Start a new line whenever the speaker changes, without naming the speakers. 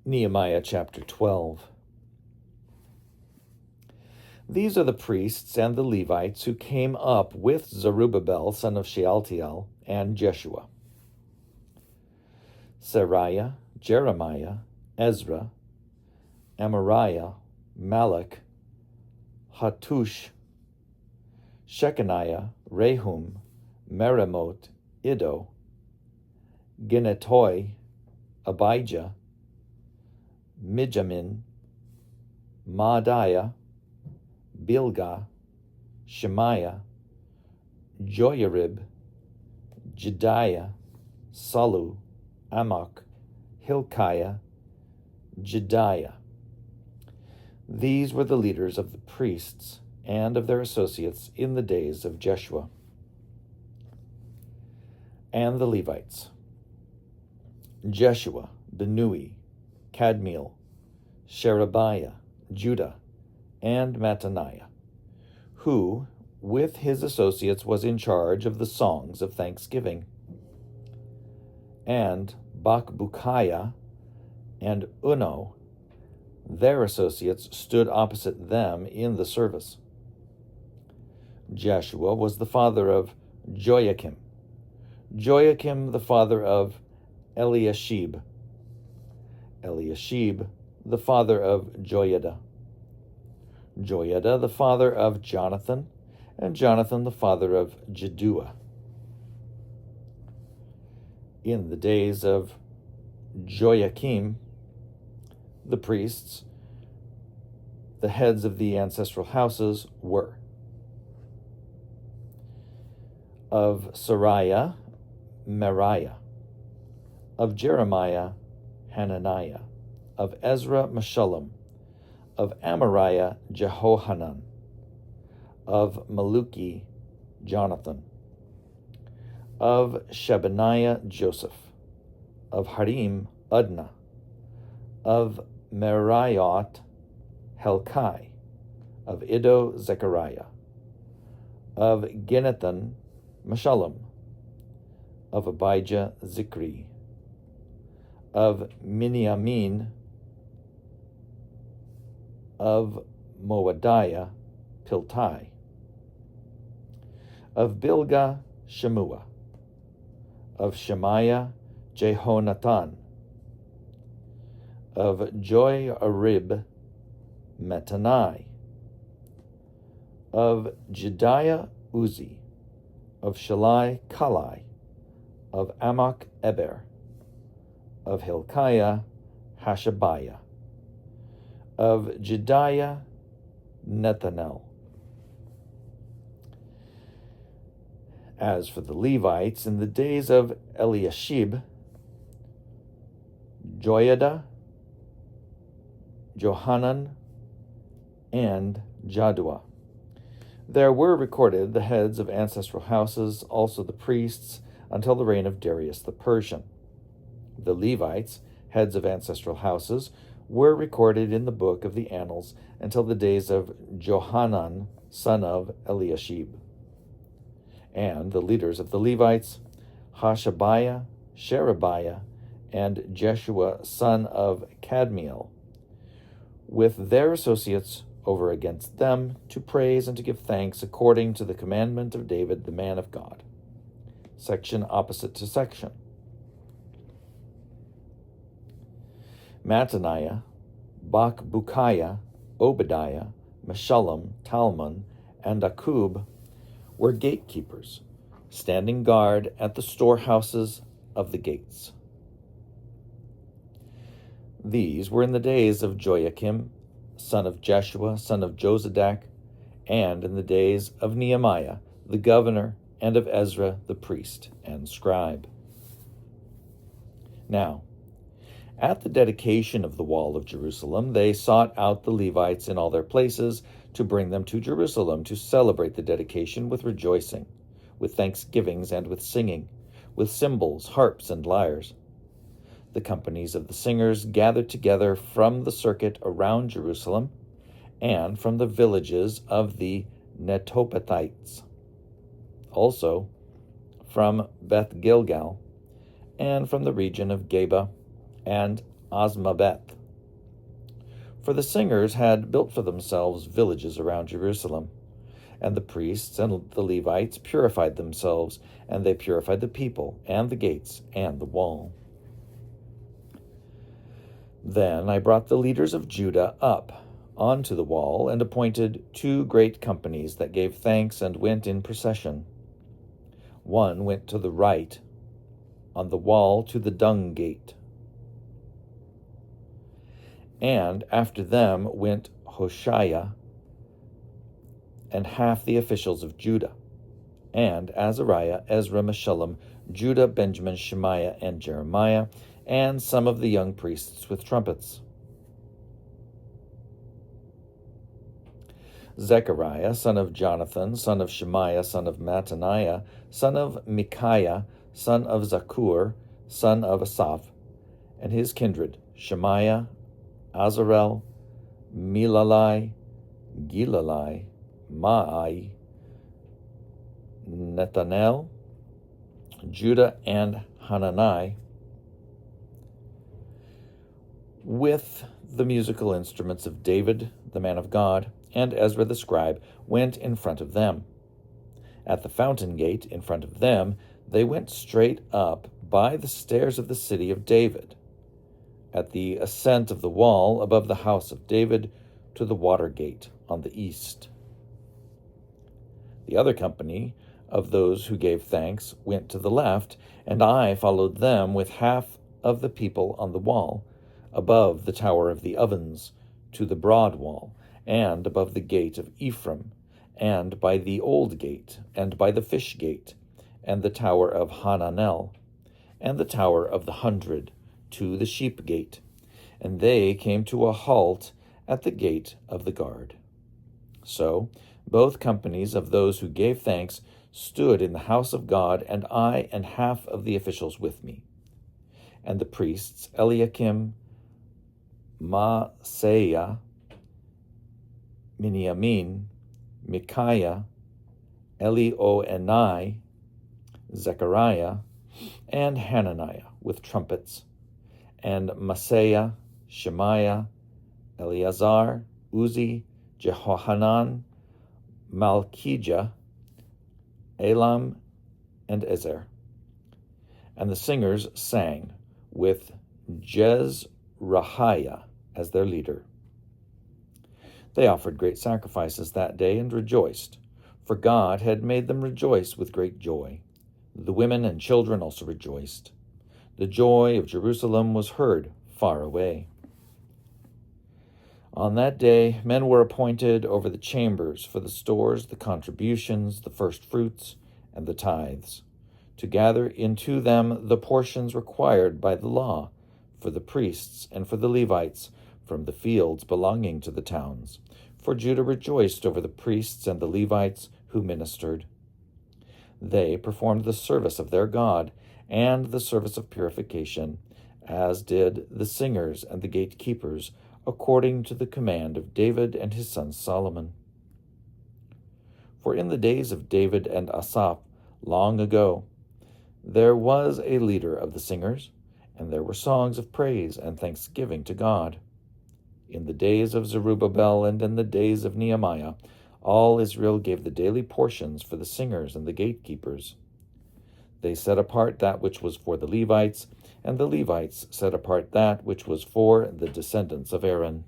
Nehemiah chapter 12. These are the priests and the Levites who came up with Zerubbabel, son of Shealtiel, and Jeshua: Seraiah, Jeremiah, Ezra, Amariah, Malach, Hattush, Shechaniah, Rehum, Meremoth, Iddo, Ginnetoi, Abijah, Mijamin, Maadiah, Bilgah, Shemaiah, Joyarib, Jediah, Salu, Amok, Hilkiah, Jediah. These were the leaders of the priests and of their associates in the days of Jeshua. And the Levites: Jeshua, Binnui, Kadmiel, Sherebiah, Judah, and Mattaniah, who, with his associates, was in charge of the songs of thanksgiving. And Bakbukiah and Unno, their associates, stood opposite them in the service. Jeshua was the father of Joachim, Joachim the father of Eliashib, Eliashib the father of Joiada, Joiada the father of Jonathan, and Jonathan the father of Jeduah. In the days of Joachim, the priests, the heads of the ancestral houses, were: of Seraiah, Meraiah; of Jeremiah, Hananiah; of Ezra, Meshullam; of Amariah, Jehohanan; of Maluki, Jonathan; of Shebaniah, Joseph; of Harim, Adnah; of Meraiot, Helkai; of Iddo, Zechariah; of Ginnethan, Meshullam; of Abijah, Zikri; of Miniamin; of Moadiah, Piltai; of Bilgah, Shemua; of Shemaiah, Jehonathan; of Joyarib, Mattanai; of Jediah, Uzi; of Shalai, Kalai; of Amok, Eber; of Hilkiah, Hashabiah; of Jediah, Nethanel. As for the Levites, in the days of Eliashib, Joiada, Johanan, and Jaddua, there were recorded the heads of ancestral houses, also the priests, until the reign of Darius the Persian. The Levites, heads of ancestral houses, were recorded in the book of the Annals until the days of Johanan, son of Eliashib. And the leaders of the Levites: Hashabiah, Sherebiah, and Jeshua, son of Kadmiel, with their associates over against them, to praise and to give thanks according to the commandment of David the man of God. Section opposite to section. Mattaniah, Bakbukiah, Obadiah, Meshullam, Talmon, and Akub were gatekeepers, standing guard at the storehouses of the gates. These were in the days of Joachim, son of Jeshua, son of Jozadak, and in the days of Nehemiah, the governor, and of Ezra, the priest and scribe. Now, at the dedication of the wall of Jerusalem, they sought out the Levites in all their places to bring them to Jerusalem to celebrate the dedication with rejoicing, with thanksgivings and with singing, with cymbals, harps, and lyres. The companies of the singers gathered together from the circuit around Jerusalem and from the villages of the Netophathites, also from Beth Gilgal, and from the region of Geba and Asmaveth. For the singers had built for themselves villages around Jerusalem, and the priests and the Levites purified themselves, and they purified the people, and the gates, and the wall. Then I brought the leaders of Judah up onto the wall, and appointed 2 great companies that gave thanks and went in procession. One went to the right on the wall to the dung gate, and after them went Hoshea and half the officials of Judah, and Azariah, Ezra, Meshullam, Judah, Benjamin, Shemaiah, and Jeremiah, and some of the young priests with trumpets. Zechariah, son of Jonathan, son of Shemaiah, son of Mattaniah, son of Micaiah, son of Zakur, son of Asaph, and his kindred, Shemaiah, Azarel, Milalai, Gilalai, Maai, Nethanel, Judah, and Hanani, with the musical instruments of David, the man of God, and Ezra the scribe, went in front of them. At the fountain gate in front of them, they went straight up by the stairs of the city of David, at the ascent of the wall above the house of David, to the water gate on the east. The other company of those who gave thanks went to the left, and I followed them with half of the people on the wall, above the tower of the ovens, to the broad wall, and above the gate of Ephraim, and by the old gate, and by the fish gate, and the tower of Hananel, and the tower of the 100, to the sheep gate, and they came to a halt at the gate of the guard. So both companies of those who gave thanks stood in the house of God, and I and half of the officials with me. And the priests, Eliakim, Maaseiah, Miniamin, Micaiah, Elioenai, Zechariah, and Hananiah with trumpets, and Maaseiah, Shemaiah, Eleazar, Uzi, Jehohanan, Malchijah, Elam, and Ezer. And the singers sang, with Jezrahiah as their leader. They offered great sacrifices that day and rejoiced, for God had made them rejoice with great joy. The women and children also rejoiced. The joy of Jerusalem was heard far away. On that day, men were appointed over the chambers for the stores, the contributions, the first fruits, and the tithes, to gather into them the portions required by the law for the priests and for the Levites from the fields belonging to the towns. For Judah rejoiced over the priests and the Levites who ministered. They performed the service of their God and the service of purification, as did the singers and the gatekeepers, according to the command of David and his son Solomon. For in the days of David and Asaph, long ago, there was a leader of the singers, and there were songs of praise and thanksgiving to God. In the days of Zerubbabel and in the days of Nehemiah, all Israel gave the daily portions for the singers and the gatekeepers. They set apart that which was for the Levites, and the Levites set apart that which was for the descendants of Aaron.